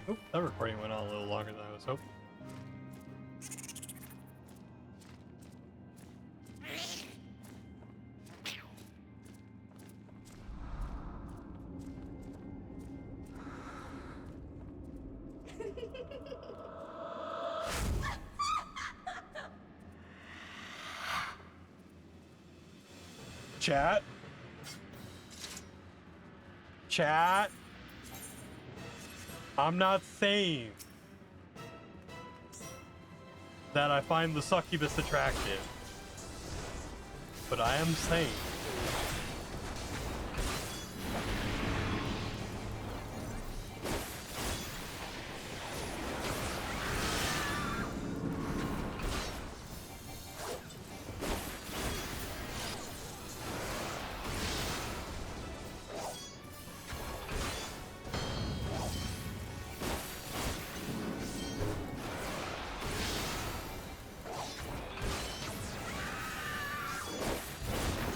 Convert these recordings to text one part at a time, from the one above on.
Oh, that recording went on a little longer than I was hoping. Chat? Chat? I'm not saying that I find the succubus attractive, but I am saying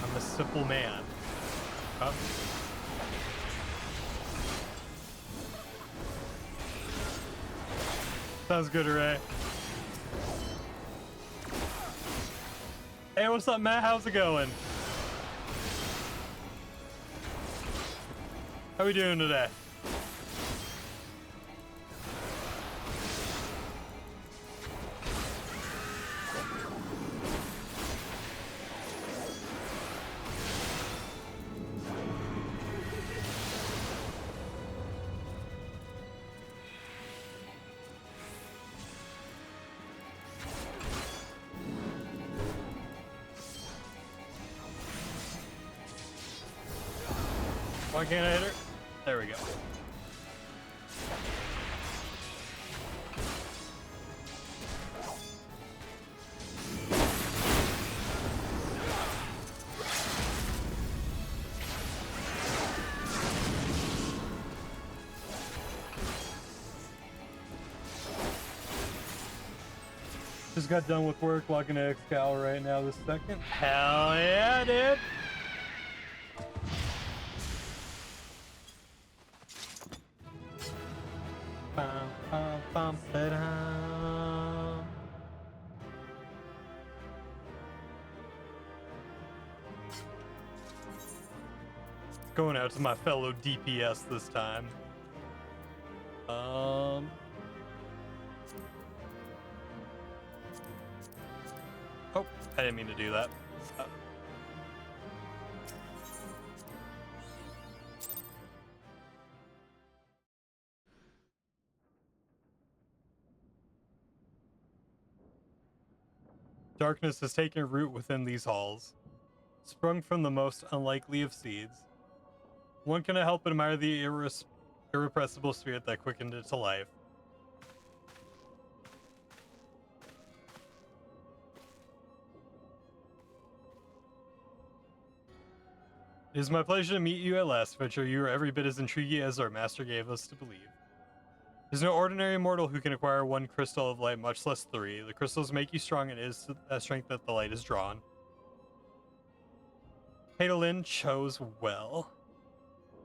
I'm a simple man. Oh. Sounds good, Ray. Hey, what's up, Matt? How's it going? How we doing today? Why can't I hit her? There we go. Just got done with work, logging to XCal right now this second. Hell yeah, dude! Bum, bum, bum, ba-dum. Going out to my fellow DPS this time. Oh, I didn't mean to do that. Darkness has taken root within these halls, sprung from the most unlikely of seeds. One cannot help but admire the irrepressible spirit that quickened it to life. It is my pleasure to meet you at last, Adventurer. You are every bit as intriguing as our master gave us to believe. There's no ordinary mortal who can acquire one crystal of light, much less 3. The crystals make you strong, and it is that strength that the light is drawn. Hadolin chose well.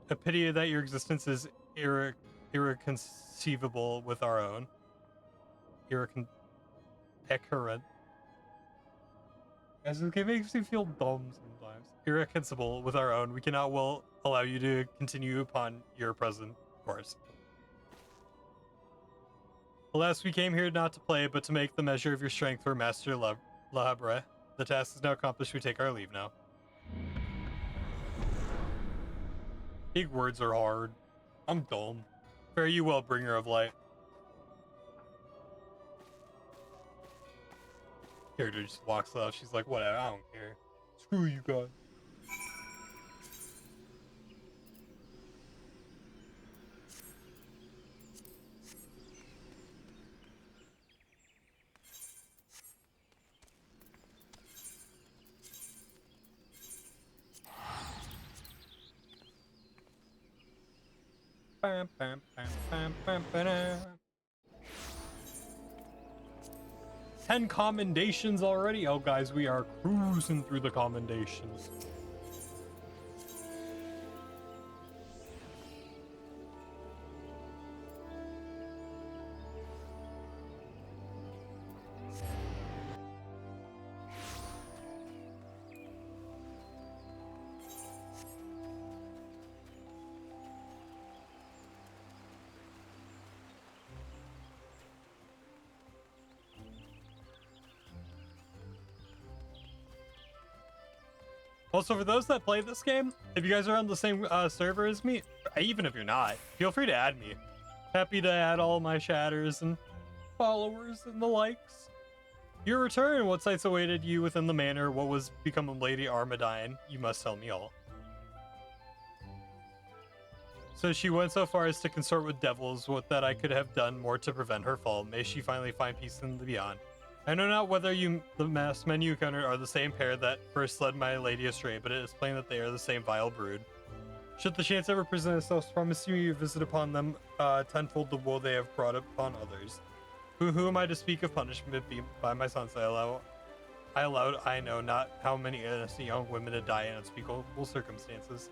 A pity that your existence is irreconceiveable with our own. As it makes me feel dumb sometimes. Irreconcilable with our own. We cannot well allow you to continue upon your present course. Alas, we came here not to play, but to make the measure of your strength for Master Labre. The task is now accomplished. We take our leave now. Big words are hard. I'm dumb. Fare you well, bringer of light. Character just walks off. She's like, whatever, I don't care. Screw you guys. Bam, bam, bam, bam, bam, bam. 10 commendations already. Oh, guys, we are cruising through the commendations. Also, for those that play this game, if you guys are on the same server as me, even if you're not, feel free to add me. Happy to add all my chatters and followers and the likes. Your return, what sights awaited you within the manor? What was become of Lady Armadine? You must tell me all. So she went so far as to consort with devils, what that I could have done more to prevent her fall. May she finally find peace in the beyond. I know not whether the masked men you encountered are the same pair that first led my lady astray, but it is plain that they are the same vile brood. Should the chance ever present itself, promise you visit upon them tenfold the woe they have brought upon others. Who am I to speak of punishment be by my sons? I know not how many innocent young women to die in unspeakable circumstances.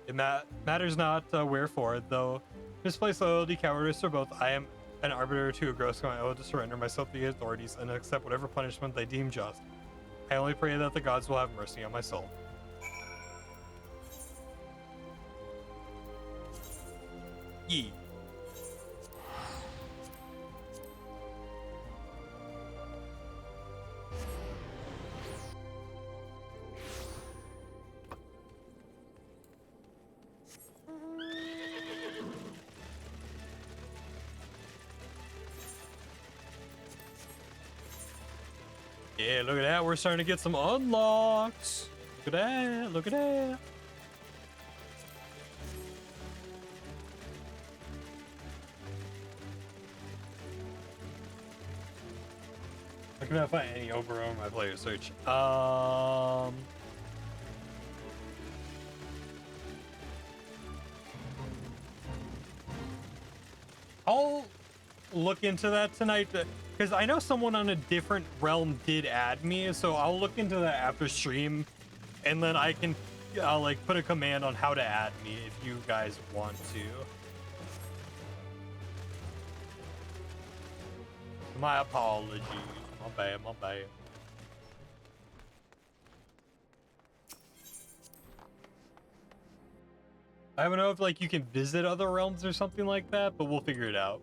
It matters not wherefore, though misplaced loyalty, cowardice, or both, I am an arbiter to a gross crime. I will to surrender myself to the authorities and accept whatever punishment they deem just. I only pray that the gods will have mercy on my soul. Yee. Yeah, look at that. We're starting to get some unlocks. Look at that. Look at that. I cannot find any Oberon in my player search. I'll look into that tonight because I know someone on a different realm did add me, so I'll look into that after stream, and then I can like put a command on how to add me if you guys want to. My apologies. My bad, my bad. I don't know if like you can visit other realms or something like that, but we'll figure it out.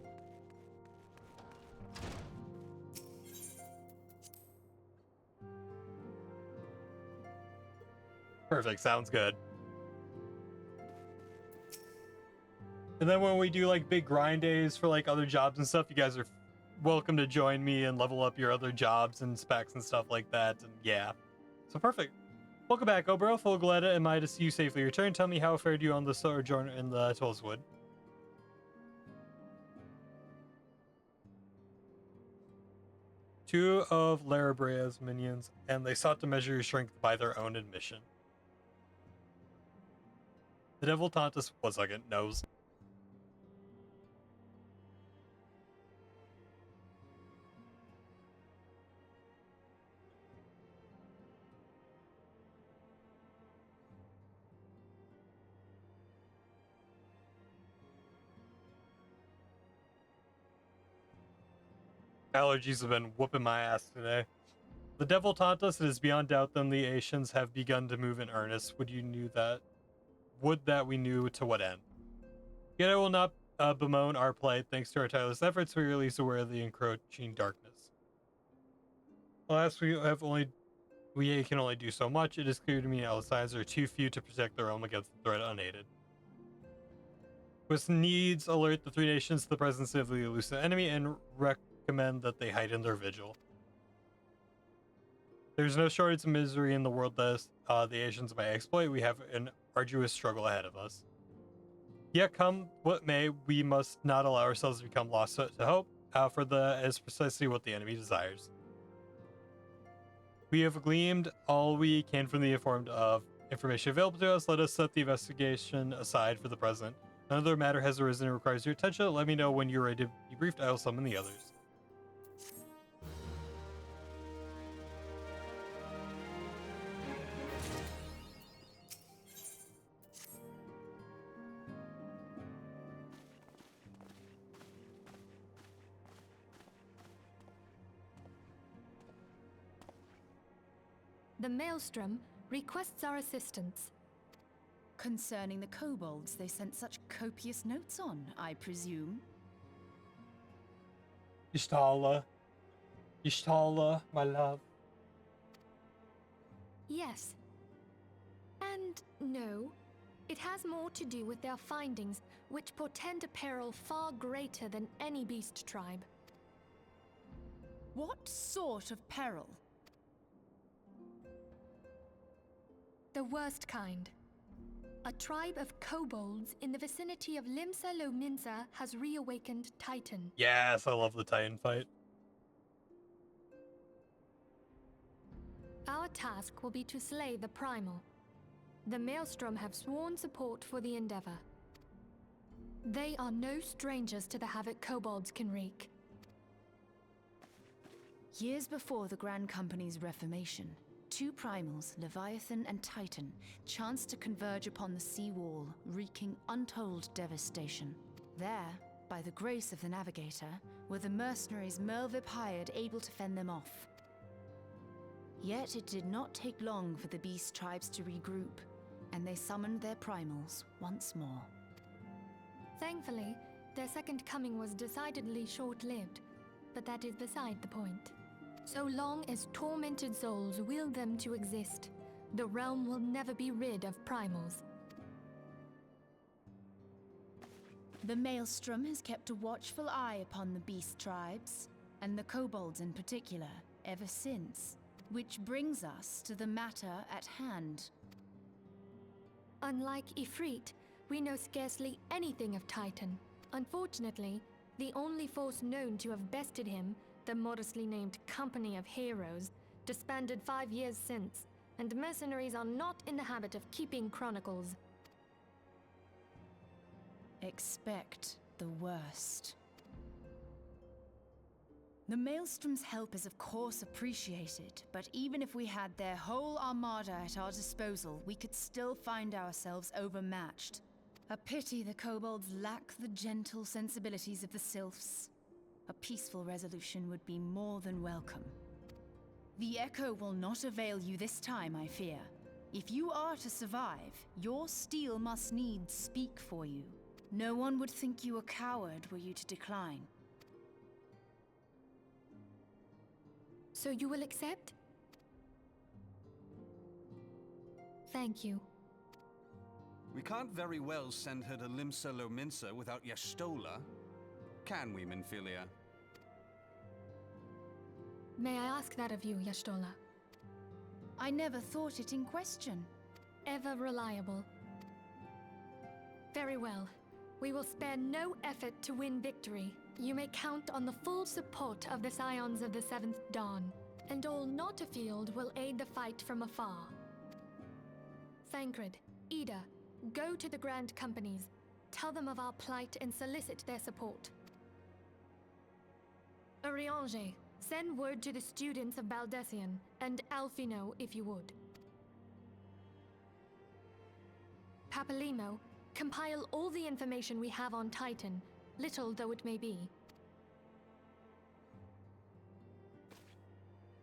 Perfect, sounds good. And then when we do like big grind days for like other jobs and stuff, you guys are welcome to join me and level up your other jobs and specs and stuff like that. And yeah, so perfect. Welcome back, Obro. Full glad am I to see you safely return. Tell me how fared you on the sojourn in the Tollswood. Two of Larabrea's minions, and they sought to measure your strength by their own admission. The devil Tantus, 1 second, knows. Allergies have been whooping my ass today. The devil taught us it is beyond doubt that the Asians have begun to move in earnest. Would that we knew to what end? Yet I will not bemoan our plight. Thanks to our tireless efforts, we are at least aware of the encroaching darkness. Alas, we can only do so much. It is clear to me outsiders are too few to protect their realm against the threat unaided. With needs alert the three nations to the presence of the elusive enemy and recommend that they heighten their vigil. There's no shortage of misery in the world that the Asians may exploit. We have an arduous struggle ahead of us. Yet come what may, we must not allow ourselves to become lost to hope, for that is precisely what the enemy desires. We have gleaned all we can from the information available to us. Let us set the investigation aside for the present. Another matter has arisen and requires your attention. Let me know when you're ready to be briefed. I will summon the others. The Maelstrom requests our assistance. Concerning the kobolds they sent such copious notes on, I presume? Ishtala, my love. Yes. And no, it has more to do with their findings, which portend a peril far greater than any beast tribe. What sort of peril? The worst kind. A tribe of kobolds in the vicinity of Limsa Lominsa has reawakened Titan. Yes, I love the Titan fight. Our task will be to slay the Primal. The Maelstrom have sworn support for the endeavor. They are no strangers to the havoc kobolds can wreak. Years before the Grand Company's reformation, two primals, Leviathan and Titan, chanced to converge upon the sea wall, wreaking untold devastation. There, by the grace of the Navigator, were the mercenaries Merlvip hired able to fend them off. Yet it did not take long for the beast tribes to regroup, and they summoned their primals once more. Thankfully, their second coming was decidedly short-lived, but that is beside the point. So long as tormented souls will them to exist, the realm will never be rid of primals. The Maelstrom has kept a watchful eye upon the beast tribes, and the kobolds in particular, ever since. Which brings us to the matter at hand. Unlike Ifrit, we know scarcely anything of Titan. Unfortunately, the only force known to have bested him, the modestly named Company of Heroes, disbanded 5 years since, and mercenaries are not in the habit of keeping chronicles. Expect the worst. The Maelstrom's help is of course appreciated, but even if we had their whole armada at our disposal, we could still find ourselves overmatched. A pity the kobolds lack the gentle sensibilities of the sylphs. A peaceful resolution would be more than welcome. The Echo will not avail you this time, I fear. If you are to survive, your steel must needs speak for you. No one would think you a coward were you to decline. So you will accept? Thank you. We can't very well send her to Limsa Lominsa without Y'shtola. Can we, Minfilia? May I ask that of you, Y'shtola? I never thought it in question. Ever reliable. Very well. We will spare no effort to win victory. You may count on the full support of the Scions of the Seventh Dawn, and all not afield will aid the fight from afar. Thancred, Ida, go to the Grand Companies. Tell them of our plight and solicit their support. Urianger, send word to the students of Baldessian, and Alfino if you would. Papalimo, compile all the information we have on Titan, little though it may be.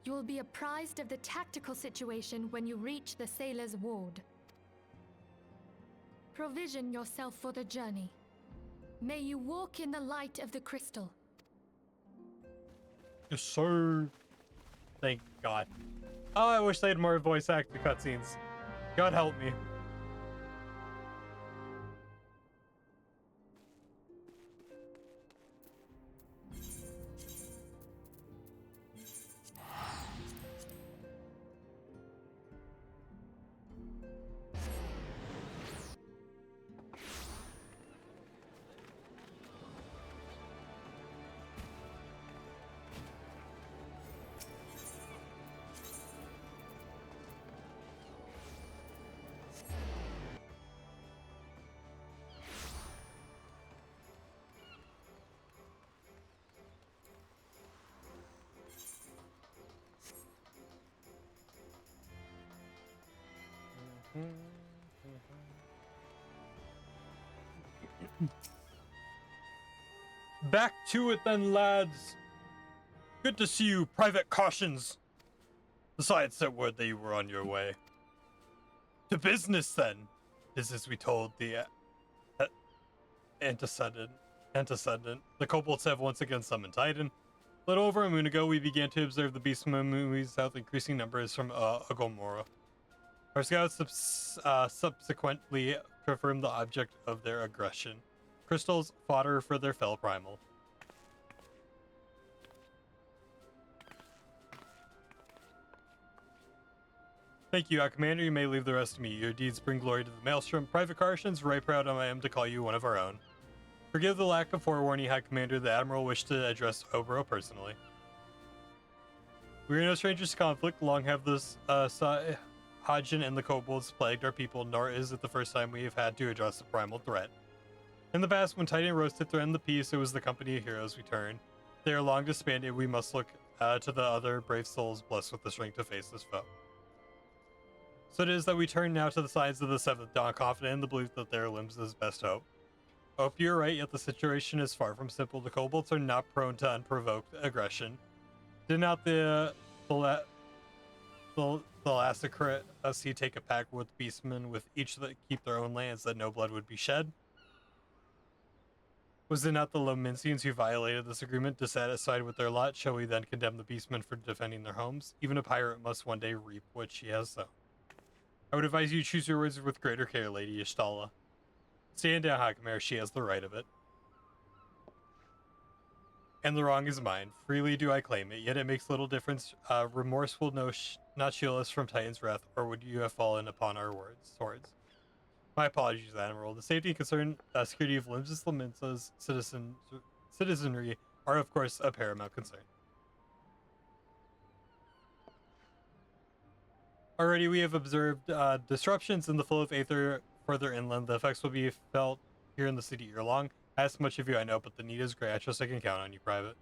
You will be apprised of the tactical situation when you reach the Sailor's Ward. Provision yourself for the journey. May you walk in the light of the crystal. Yes, sir. Thank God. Oh, I wish they had more voice actor cutscenes. God help me. Back to it then, lads. Good to see you, Private Cautions. Besides, sent word that you were on your way. To business, then. Is as we told the antecedent. The kobolds have once again summoned Titan. A little over a moon ago, we began to observe the beast movies south increasing numbers from Agomora. Our scouts subsequently confirmed the object of their aggression. Crystals, fodder for their fell primal. Thank you, Commander. You may leave the rest to me. Your deeds bring glory to the Maelstrom. Private Cartians, right proud I am to call you one of our own. Forgive the lack of forewarning, High Commander. The Admiral wished to address Obro personally. We are no strangers to conflict. Long have this Hajin and the kobolds plagued our people, nor is it the first time we have had to address a primal threat. In the past, when Titan roasted threatened the peace, it was the company of heroes we turned. They are long disbanded. We must look to the other brave souls blessed with the strength to face this foe. So it is that we turn now to the sides of the Seventh Dawn, confident in the belief that their limbs is best hope. Hope you're right, yet the situation is far from simple. The kobolds are not prone to unprovoked aggression. Did not the Thalassocracy take a pact with beastmen with each that keep their own lands that no blood would be shed? Was it not the Lominsians who violated this agreement? Dissatisfied with their lot, shall we then condemn the beastmen for defending their homes? Even a pirate must one day reap what she has sown. I would advise you choose your words with greater care, Lady Yshtala. Stand down, Hakamare, she has the right of it. And the wrong is mine. Freely do I claim it, yet it makes little difference. Remorse will not shield us from Titan's wrath, or would you have fallen upon our swords? My apologies, Admiral. The safety and security of Limsus Laminsa's citizenry are, of course, a paramount concern. Already we have observed disruptions in the flow of aether further inland. The effects will be felt here in the city year long. I ask much of you, I know, but the need is great. I trust I can count on you, Private.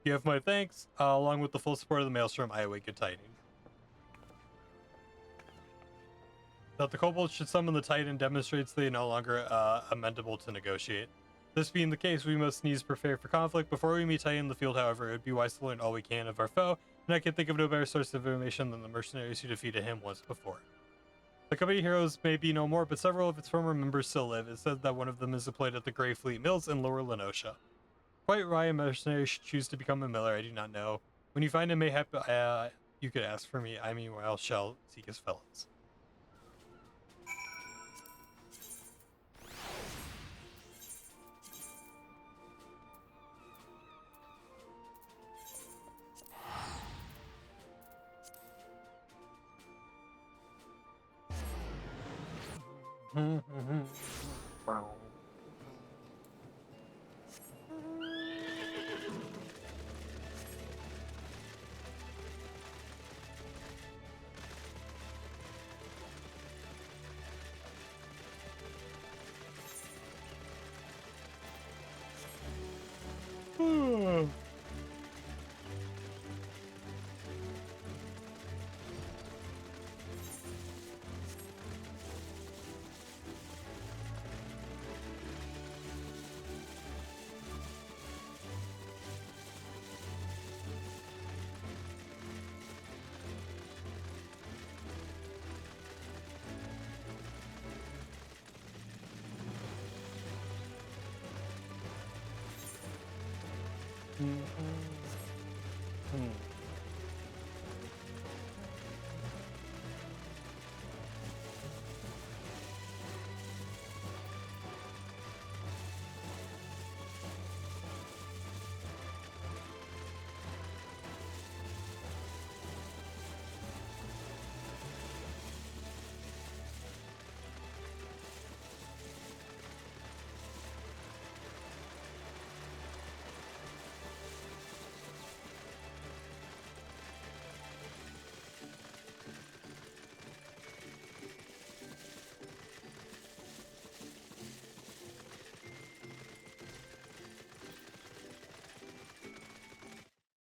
You have my thanks. Along with the full support of the Maelstrom, I await good tidings. That the kobolds should summon the Titan demonstrates they are no longer amendable to negotiate. This being the case, we must needs prepare for conflict. Before we meet Titan in the field, however, it would be wise to learn all we can of our foe, and I can think of no better source of information than the mercenaries who defeated him once before. The company heroes may be no more, but several of its former members still live. It said that one of them is employed at the Grey Fleet Mills in Lower Lenosha. Quite why a mercenary should choose to become a miller, I do not know. When you find him, mayhap you could ask for me. I meanwhile shall seek his fellows.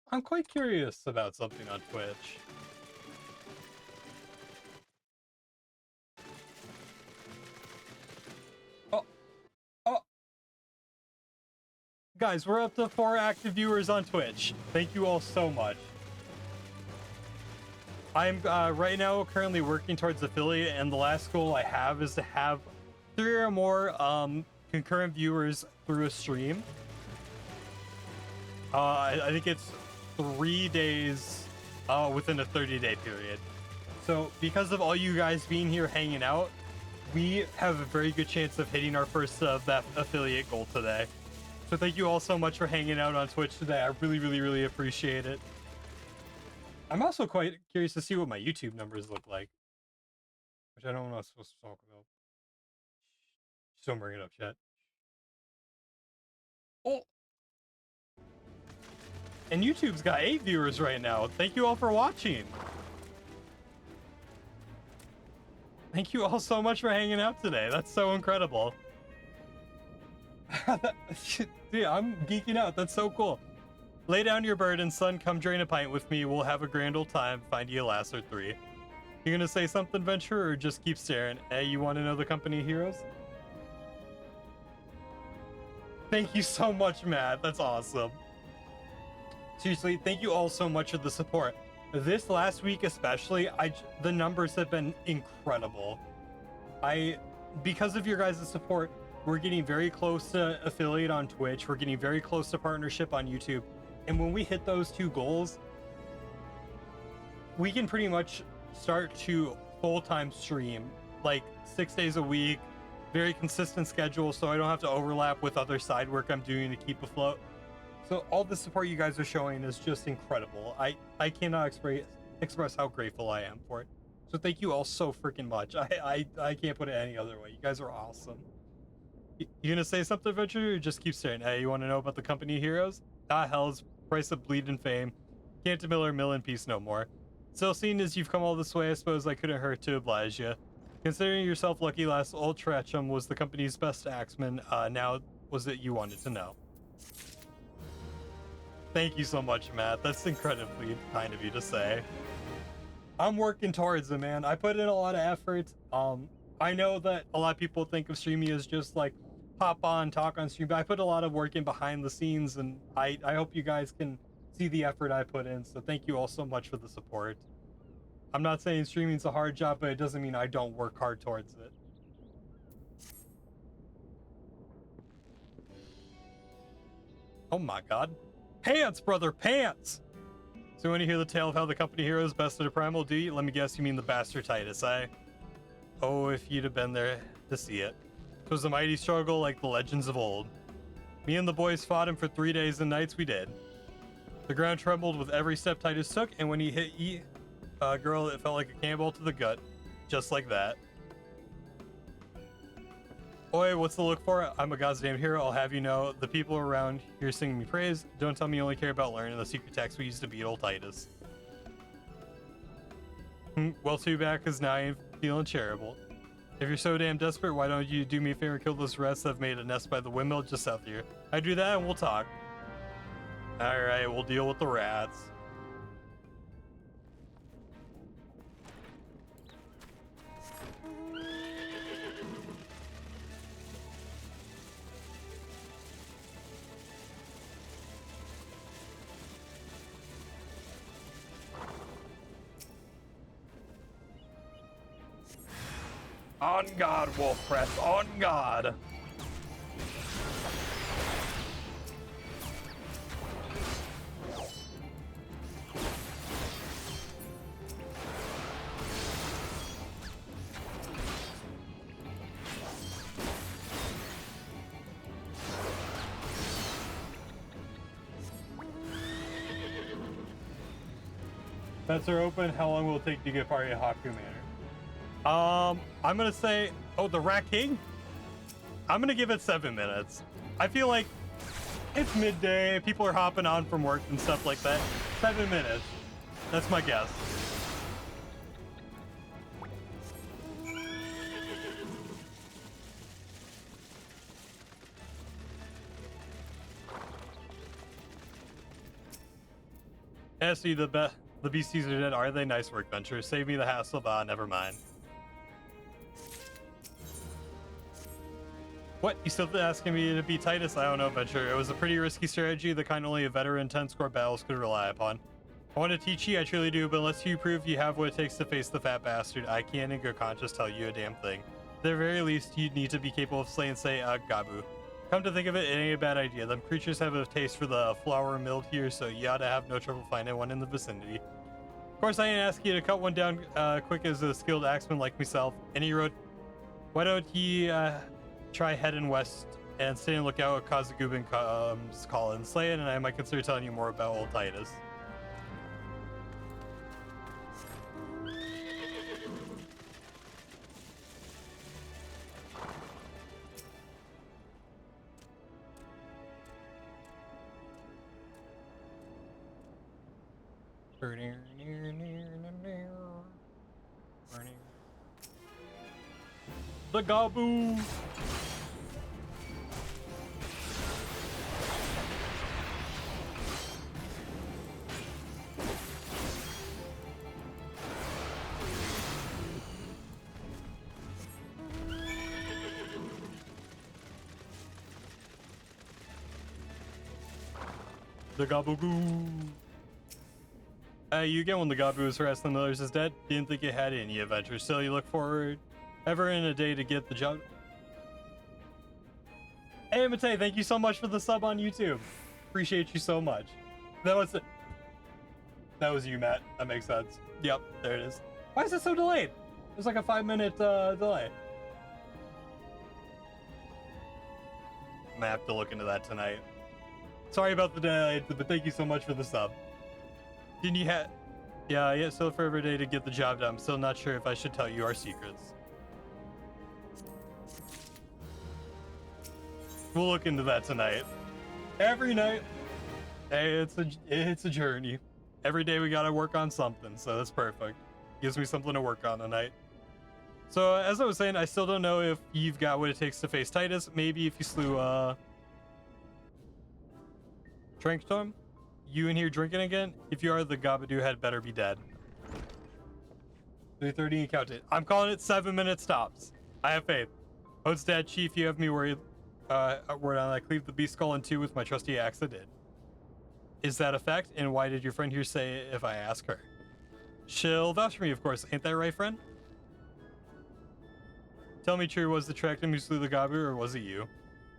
I'm quite curious about something on Twitch. Oh. Guys, we're up to 4 active viewers on Twitch. Thank you all so much. I'm right now currently working towards affiliate, and the last goal I have is to have 3 or more concurrent viewers through a stream. I think it's 3 days within a 30-day period. So because of all you guys being here hanging out, we have a very good chance of hitting our first that affiliate goal today. So thank you all so much for hanging out on Twitch today. I really, really, really appreciate it. I'm also quite curious to see what my YouTube numbers look like, which I don't know what I'm supposed to talk about. Just don't bring it up, chat. Oh! And YouTube's got 8 viewers right now. Thank you all for watching. Thank you all so much for hanging out today. That's so incredible. Dude, I'm geeking out. That's so cool. Lay down your burden, son. Come drain a pint with me. We'll have a grand old time. Find you a lass or 3. You gonna say something, Venture, or just keep staring? Hey, you want to know the company heroes? Thank you so much, Matt. That's awesome. Seriously, thank you all so much for the support. This last week especially, the numbers have been incredible. Because of your guys' support, we're getting very close to affiliate on Twitch. We're getting very close to partnership on YouTube. And when we hit those 2 goals, we can pretty much start to full-time stream, like 6 days a week, very consistent schedule, so I don't have to overlap with other side work I'm doing to keep afloat. So all the support you guys are showing is just incredible. I cannot express how grateful I am for it. So thank you all so freaking much. I can't put it any other way. You guys are awesome. You gonna say something, Venture, or just keep staring? Hey, you want to know about the company heroes? Hell's price of bleeding fame. Can't Miller, mill in peace no more. Still, seeing as you've come all this way, I suppose I couldn't hurt to oblige you. Considering yourself lucky, last old Trechum was the company's best axeman. Now was it you wanted to know? Thank you so much, Matt. That's incredibly kind of you to say. I'm working towards it, man. I put in a lot of effort. I know that a lot of people think of streaming as just like pop on, talk on stream, but I put a lot of work in behind the scenes, and I hope you guys can see the effort I put in. So thank you all so much for the support. I'm not saying streaming's a hard job, but it doesn't mean I don't work hard towards it. Oh my god. Pants, brother, pants! So when you hear the tale of how the company heroes bested a primal, do you? Let me guess, you mean the bastard Titus, eh? Oh, if you'd have been there to see it. 'Twas a mighty struggle like the legends of old. Me and the boys fought him for 3 days and nights, we did. The ground trembled with every step Titus took, and when he hit girl, it felt like a cannonball to the gut. Just like that. Oi, what's the look for? I'm a goddamn hero, I'll have you know. The people around here singing me praise. Don't tell me you only care about learning the secret text we used to beat old Titus. Well, too bad, because now I'm feeling charitable. If you're so damn desperate, why don't you do me a favor and kill those rats that have made a nest by the windmill just south here? I do that and we'll talk. Alright, we'll deal with the rats. On guard, wolf press, on guard! Vents are open. How long will it take to get party at Haku Manor? I'm gonna say, oh, the Rat King? I'm gonna give it 7 minutes. I feel like it's midday, people are hopping on from work and stuff like that. 7 minutes. That's my guess. See, the beasties are dead. Are they? Nice work, Venture. Save me the hassle, but never mind. What? You still asking me to be Titus? I don't know, Venture. It was a pretty risky strategy, the kind only a veteran 10-score battles could rely upon. I want to teach you, I truly do, but unless you prove you have what it takes to face the fat bastard, I can't in good conscience tell you a damn thing. At the very least, you'd need to be capable of slaying, say, Gabu. Come to think of it, it ain't a bad idea. Them creatures have a taste for the flour milled here, so you ought to have no trouble finding one in the vicinity. Of course, I didn't ask you to cut one down quick as a skilled axeman like myself. And he wrote, why don't you try heading west and stay on lookout at Kazagubin comes calling, slay it, and I might consider telling you more about old Titus. The Gabu. The Gabagoo. You get when the Gabu was harassing the others is dead. Didn't think it had any adventure. Still, you look forward ever in a day to get the job. Hey, Matei, thank you so much for the sub on YouTube. Appreciate you so much. That was it. That was you, Matt. That makes sense. Yep, there it is. Why is it so delayed? There's like a 5-minute delay. I'm gonna have to look into that tonight. Sorry about the delay, but thank you so much for the sub. Didn't you have... Yeah, still for every day to get the job done. I'm still not sure if I should tell you our secrets. We'll look into that tonight. Every night. Hey, it's a journey. Every day we gotta work on something, so that's perfect. Gives me something to work on tonight. So, as I was saying, I still don't know if you've got what it takes to face Titus. Maybe if you slew, Trankstorm? You in here drinking again? If you are, the Gabadoo had better be dead. 3:30 and count it. I'm calling it 7-minute stops. I have faith. Hode's dad, Chief, you have me worried. Word on I cleaved the beast skull in two with my trusty axe. I did. Is that a fact? And why did your friend here say if I ask her? She'll vouch for me, of course. Ain't that right, friend? Tell me true, was the Tractum who slew the Gabu, or was it you?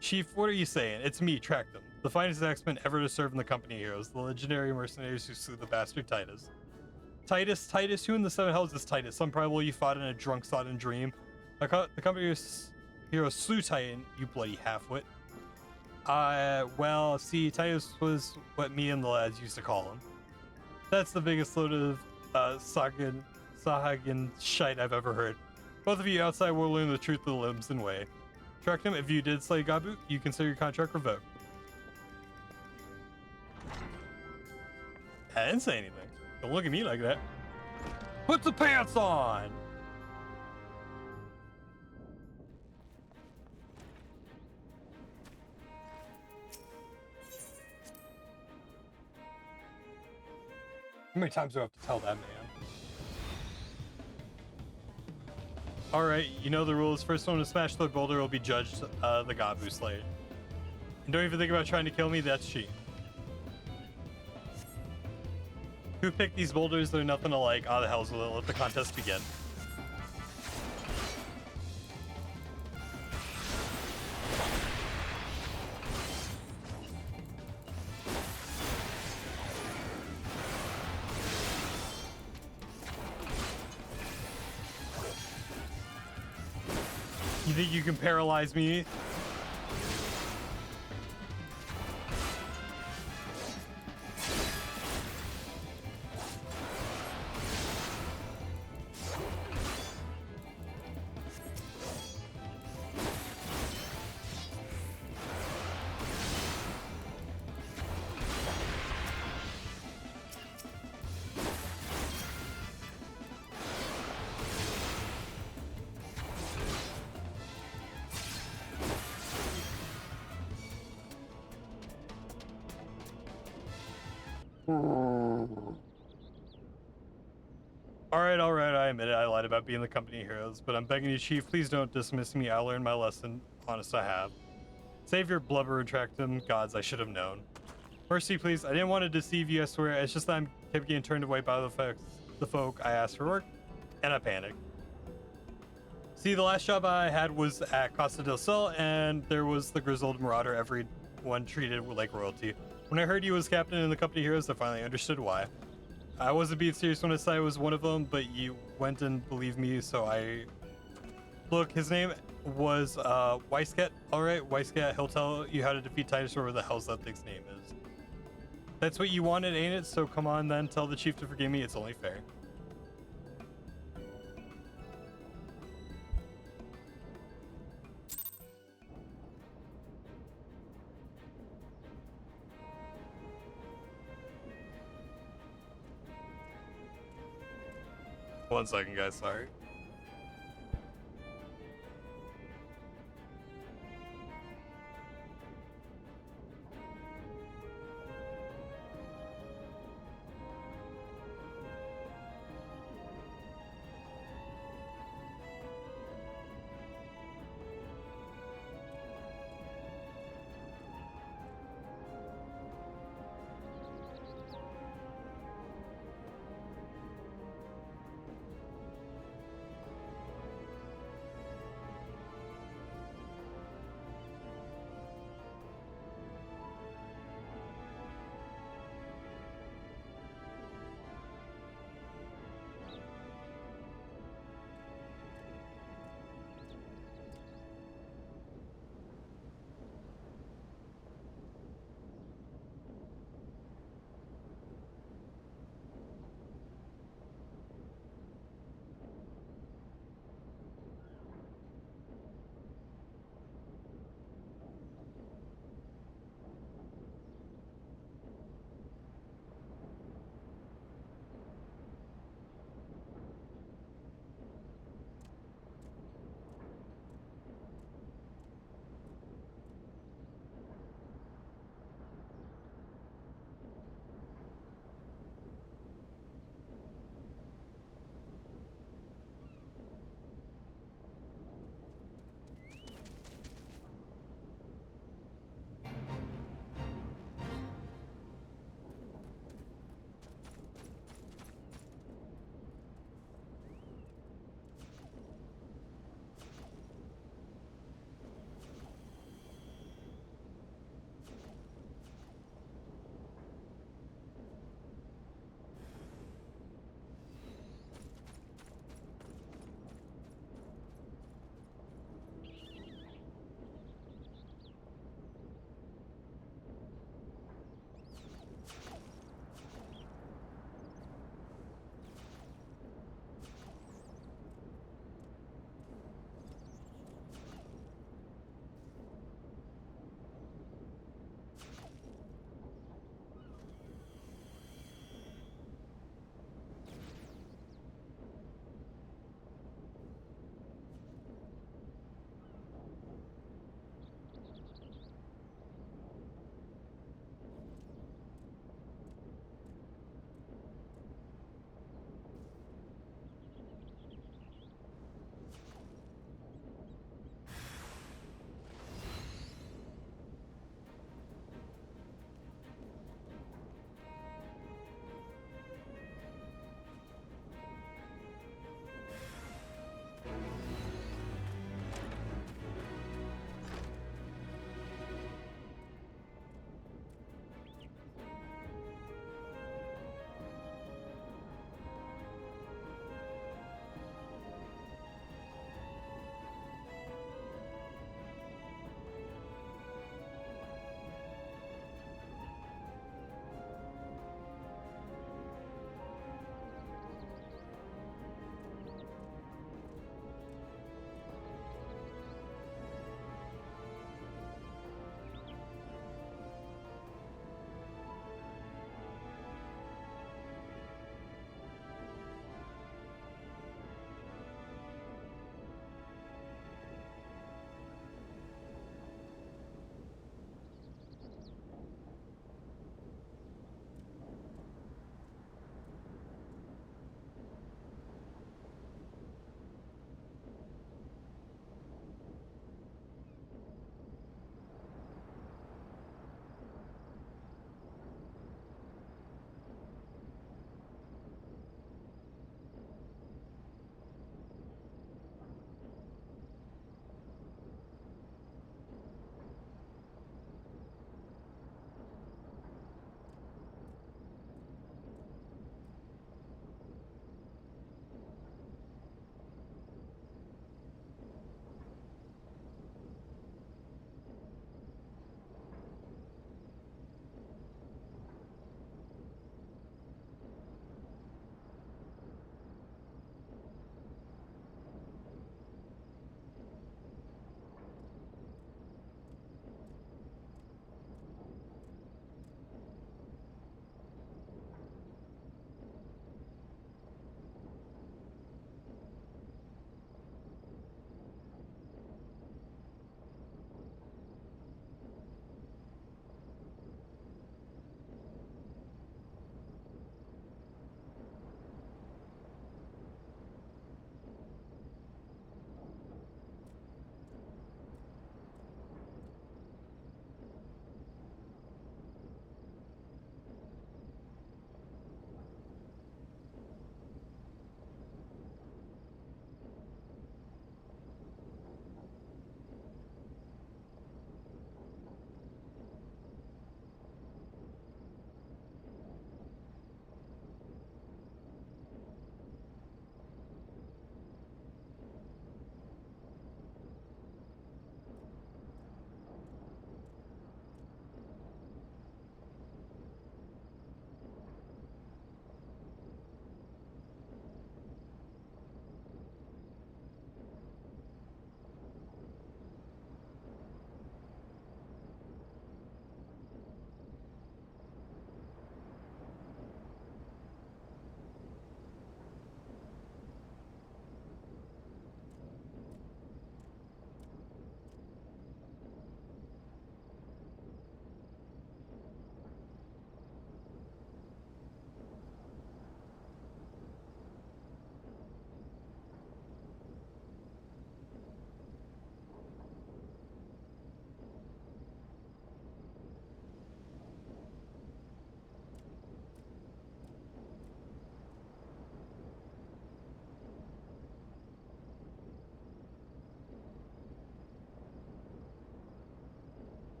Chief, what are you saying? It's me, Tractum. The finest axeman ever to serve in the company of heroes. The legendary mercenaries who slew the bastard Titus. Titus? Who in the seven hells is Titus? Some probably you fought in a drunk, sodden dream. The company hero slew Titan, you bloody halfwit. Well, see, Titus was what me and the lads used to call him. That's the biggest load of Sahagan shite I've ever heard. Both of you outside will learn the truth of the limbs and way. Tractum, if you did slay Gabu, you consider your contract revoked. I didn't say anything. Don't look at me like that. Put the pants on! How many times do I have to tell that man? Alright, you know the rules. First one to smash the boulder will be judged the Gabu Slayer. And don't even think about trying to kill me, that's cheap. Who picked these boulders? They're nothing alike. Ah, the hell's will let the contest begin. You think you can paralyze me? Alright, I admit it, I lied about being the company of heroes, but I'm begging you, Chief, please don't dismiss me. I learned my lesson. Honest, I have. Save your blubber and Tractum. Gods, I should have known. Mercy, please. I didn't want to deceive you, I swear. It's just that I'm kept getting turned away by the folk I asked for work, and I panicked. See, the last job I had was at Costa del Sol, and there was the grizzled marauder everyone treated like royalty. When I heard you was captain in the company of heroes, I finally understood why. I wasn't being serious when I said I was one of them, but you went and believed me, so I... Look, his name was Weisket. Alright, Weisket, he'll tell you how to defeat Titus, or whatever the hell's that thing's name is. That's what you wanted, ain't it? So come on then, tell the chief to forgive me, it's only fair. One second, guys, sorry.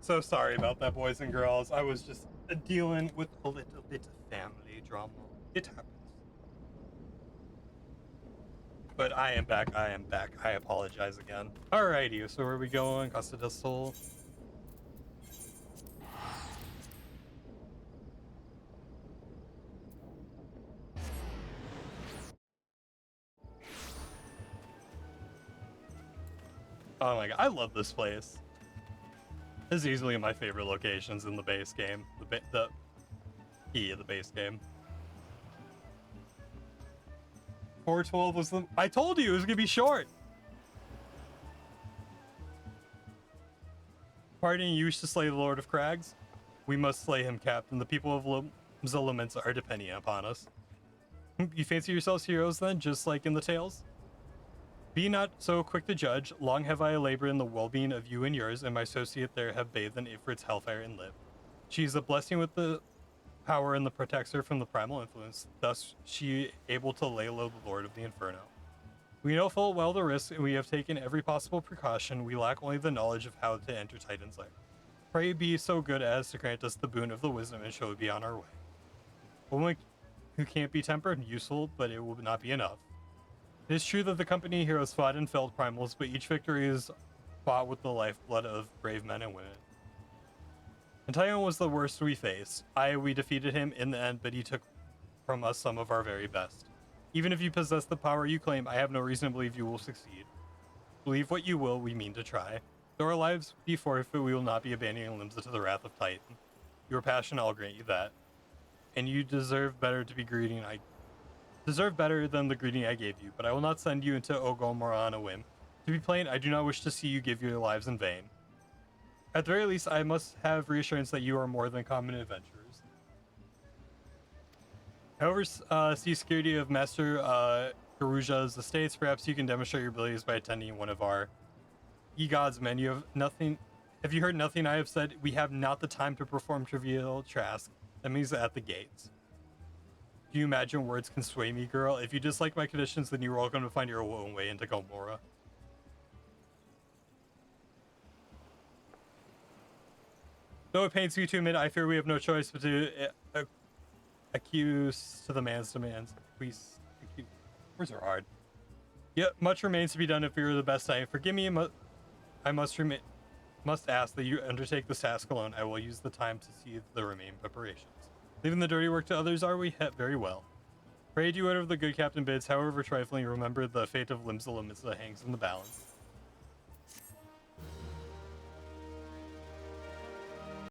So sorry about that, boys and girls. I was just dealing with a little bit of family drama. It happens. But I am back. I am back. I apologize again. Alrighty, so where are we going? Costa del Sol. Oh my god, I love this place. This is easily my favorite locations in the base game. The key of the base game. 412 was the... I told you it was gonna be short! Partying used to slay the Lord of Crags. We must slay him, Captain. The people of Zolominsa are depending upon us. You fancy yourselves heroes then, just like in the tales? Be not so quick to judge. Long have I labored in the well-being of you and yours, and my associate there have bathed in Ifrit's hellfire and lived. She is a blessing with the power and the protector from the primal influence, thus she able to lay low the Lord of the Inferno. We know full well the risk, and we have taken every possible precaution. We lack only the knowledge of how to enter Titan's lair. Pray be so good as to grant us the boon of the wisdom and shall be on our way. A woman who can't be tempered, useful, but it will not be enough. It is true that the company heroes fought and felled primals, but each victory is fought with the lifeblood of brave men and women. Titan was the worst we faced. We defeated him in the end, but he took from us some of our very best. Even if you possess the power you claim, I have no reason to believe you will succeed. Believe what you will, we mean to try. Though our lives be forfeit, we will not be abandoning Limsa to the wrath of Titan. Your passion, I'll grant you that. And you deserve better to be greeting deserve better than the greeting I gave you, but I will not send you into Ogomora on a whim. To be plain, I do not wish to see you give your lives in vain. At the very least, I must have reassurance that you are more than common adventurers. However, see security of Master Garuja's estates. Perhaps you can demonstrate your abilities by attending one of our Ye Gods men. You have nothing. Have you heard nothing I have said? We have not the time to perform trivial tasks. That means at the gates. Do you imagine words can sway me, girl? If you dislike my conditions, then you are welcome to find your own way into Gomorrah. Though it pains me to admit, I fear we have no choice but to accuse to the man's demands. Please, words are hard. Yet much remains to be done if you are the best I. Forgive me, I must ask that you undertake this task alone. I will use the time to see the remaining preparations. Leaving the dirty work to others, are we? Very well. Pray do whatever the good captain bids, however trifling. Remember the fate of Limsa hangs in the balance.